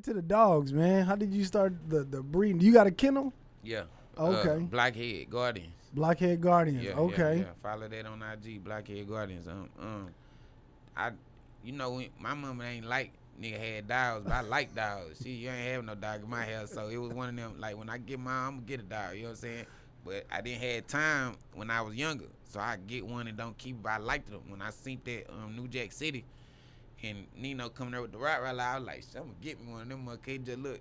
to the dogs, man. How did you start the breeding? You got a kennel? Yeah. Okay. Blackhead Guardians. Blockhead Guardians. Yeah, okay. yeah. Follow that on IG, Blackhead Guardians. I, my mama ain't like nigga had dogs, but I like dogs. See, you ain't have no dog in my house, so it was one of them. Like when I get mine, I'm gonna get a dog. You know what I'm saying? But I didn't have time when I was younger, so I get one and don't keep it. But I liked them when I seen that New Jack City and Nino coming there with the Rottweiler. I was like, I'm gonna get me one of them. Okay, just look,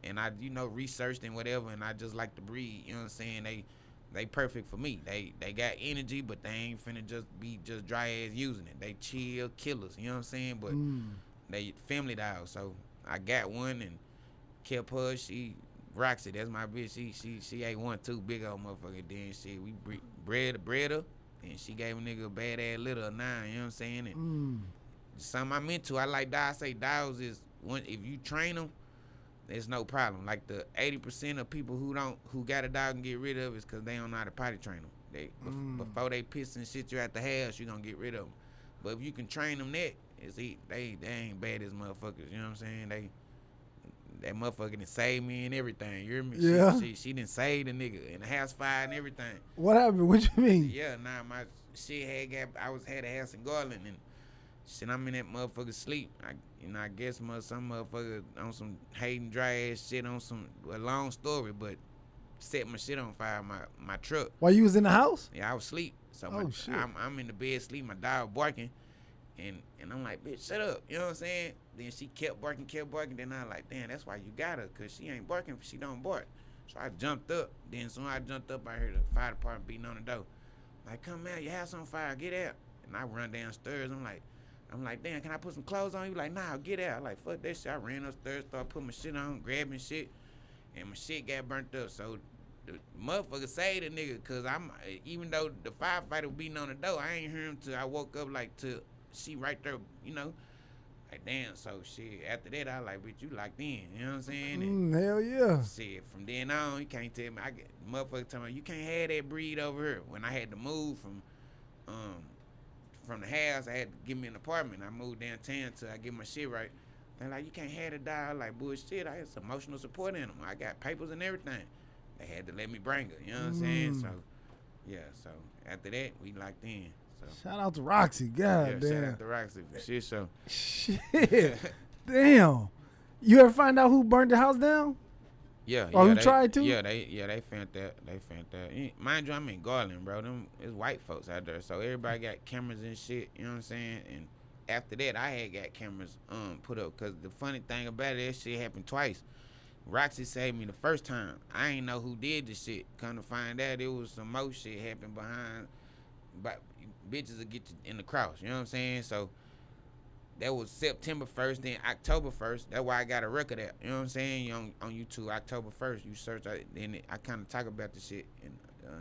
and I researched and whatever, and I just like the breed. You know what I'm saying? They perfect for me. They got energy, but they ain't finna just be just dry ass using it. They chill killers. You know what I'm saying? But they family dogs. So I got one and kept her. She Roxy, that's my bitch. She ate one too, big old motherfucker. Then we bred her, and she gave a nigga a bad ass litter of 9. You know what I'm saying? And something I'm into. I like dogs. I say dogs is one. If you train them, there's no problem. Like the 80% of people who got a dog and get rid of is because they don't know how to potty train them. Before they piss and shit you at the house, you gonna get rid of them. But if you can train them they ain't bad as motherfuckers. You know what I'm saying? That motherfucker done saved me and everything. You hear me? Yeah. She done saved the nigga in the house fire and everything. What happened? What you mean? Yeah, my shit had a house in Garland and shit, I'm in that motherfucker sleep. I guess some motherfucker on some hating dry ass shit on a long story, but set my shit on fire, my truck. While you was in the house? Yeah, I was asleep. So shit. I'm in the bed sleep, my dog barking, and I'm like, bitch, shut up. You know what I'm saying? Then she kept barking. Then I like, damn, that's why you got her, cause she ain't barking, she don't bark. So I jumped up. Then soon I jumped up, I heard the fire department beating on the door. Like, come out, your house on fire, get out. And I run downstairs. I'm like, damn, can I put some clothes on? You like, nah, get out. I'm like, fuck that shit. I ran upstairs, started putting my shit on, grabbing shit, and my shit got burnt up. So the motherfucker saved the nigga, cause even though the firefighter was beating on the door, I ain't hear him till I woke up, like, till she right there, Like, damn, so shit, after that, I like, bitch, you locked in, you know what I'm saying? And hell yeah. shit, from then on, you can't tell me, motherfucker tell me, you can't have that breed over here. When I had to move from the house, I had to give me an apartment. I moved downtown till I get my shit right. They're like, you can't have the dog. Like, bullshit, I had some emotional support in them. I got papers and everything. They had to let me bring her, you know what I'm saying? So, yeah, so after that, we locked in. So shout out to Roxy, god damn. Shout out to Roxy for shit show. Shit, damn. You ever find out who burned the house down? Yeah. Or who they tried to? Yeah, they found that. Mind you, I'm in Garland, bro. It's white folks out there, so everybody got cameras and shit. You know what I'm saying? And after that, I had got cameras put up. Cause the funny thing about it, that shit happened twice. Roxy saved me the first time. I ain't know who did the shit. Come to find out, it was some more shit happened behind. But bitches will get you in the cross. You know what I'm saying? So that was September 1st, then October 1st. That's why I got a record out. You know what I'm saying? On YouTube, October 1st, you search it, then I kind of talk about the shit and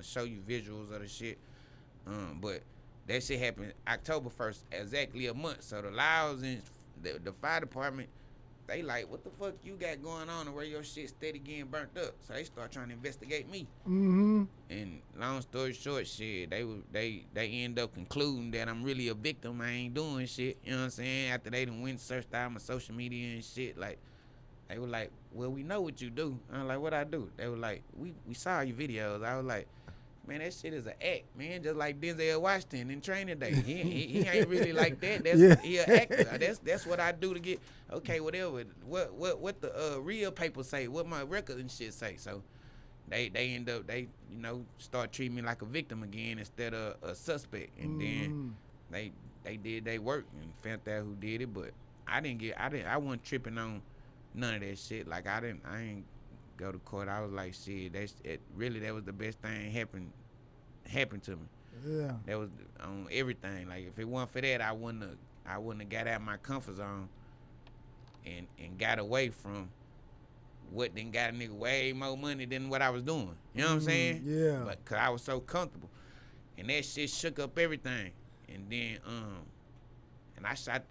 show you visuals of the shit. But that shit happened October 1st, exactly a month. So the Laos and the fire department, they like, what the fuck you got going on and where your shit steady getting burnt up? So they start trying to investigate me. Mm-hmm. And long story short, shit, they end up concluding that I'm really a victim. I ain't doing shit. You know what I'm saying? After they done went and searched out my social media and shit, like, they were like, well, we know what you do. I was like, what I do? They were like, we saw your videos. I was like, man, that shit is an act, man. Just like Denzel Washington in Training Day. He ain't really like that. He an actor. That's what I do to get, okay, whatever. What the real papers say, what my record and shit say. So they end up, start treating me like a victim again instead of a suspect. And then they did their work and found out who did it. But I wasn't tripping on none of that shit. Like I ain't go to court. I was like, shit, that was the best thing happened to me. Yeah. That was on everything. Like if it wasn't for that, I wouldn't have got out of my comfort zone and got away from what then got a nigga way more money than what I was doing. You know what I'm saying? Yeah. But cause I was so comfortable. And that shit shook up everything. And then and I shot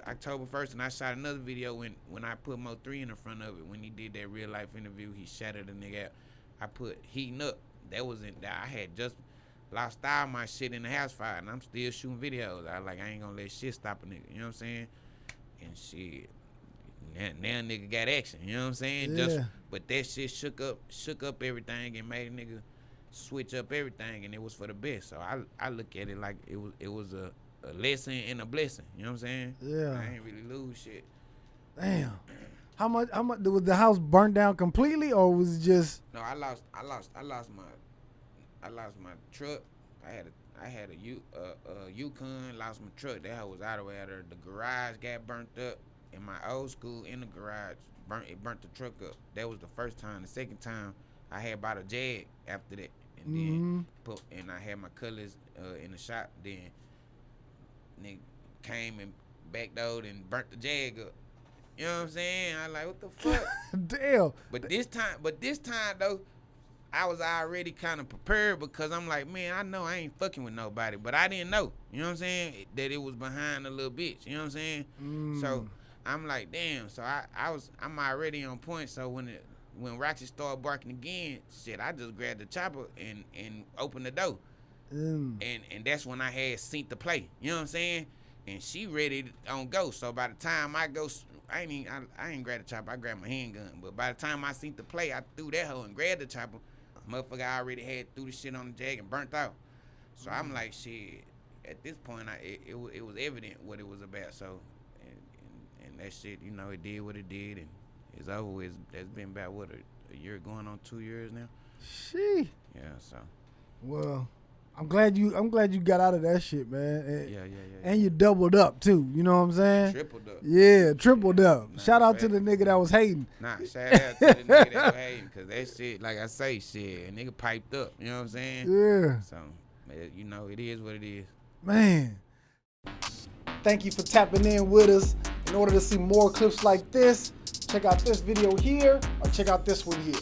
October 1st, and I shot another video when I put Mo 3 in the front of it. When he did that real life interview, he shouted a nigga out. I put Heating Up. That was I had just lost all my shit in the house fire, and I'm still shooting videos. I ain't gonna let shit stop a nigga. You know what I'm saying? And shit, Now nigga got action. You know what I'm saying? Yeah. But that shit shook up everything and made a nigga switch up everything, and it was for the best. So I look at it like it was a lesson and a blessing. You know what I'm saying? Yeah. I ain't really lose shit. Damn. How much was the house burnt down completely, or was it just? No, I lost my truck. I had a Yukon. Lost my truck. That hoe was out of there. The garage got burnt up. In my old school, in the garage, burnt the truck up. That was the first time. The second time, I had bought a Jag after that, and then I had my colors in the shop. Then nigga came and backdoored and burnt the Jag up. You know what I'm saying? I like, what the fuck? Damn. But this time though, I was already kind of prepared because I'm like, man, I know I ain't fucking with nobody, but I didn't know. You know what I'm saying? That it was behind a little bitch. You know what I'm saying? So I'm like, damn. So I'm already on point. So when Roxy started barking again, shit, I just grabbed the chopper and opened the door. And that's when I had synced the play. You know what I'm saying? And she ready on go. So by the time I go, I ain't grabbed the chopper. I grabbed my handgun. But by the time I synced the play, I threw that hoe and grabbed the chopper. Motherfucker already had threw the shit on the Jag and burnt out. So I'm like, shit. At this point, it was evident what it was about. So. And that shit, you know, it did what it did, and it's over with. That's been about, what, a year going on 2 years now? She. Yeah, so. Well, I'm glad you got out of that shit, man. Yeah. And you doubled up, too. You know what I'm saying? Tripled up. Yeah, tripled up. Shout out to the nigga that was hating. Nah, shout out to the nigga that was hating, because that shit, like I say, shit, a nigga piped up. You know what I'm saying? Yeah. So, you know, it is what it is. Man. Thank you for tapping in with us. In order to see more clips like this, check out this video here or check out this one here.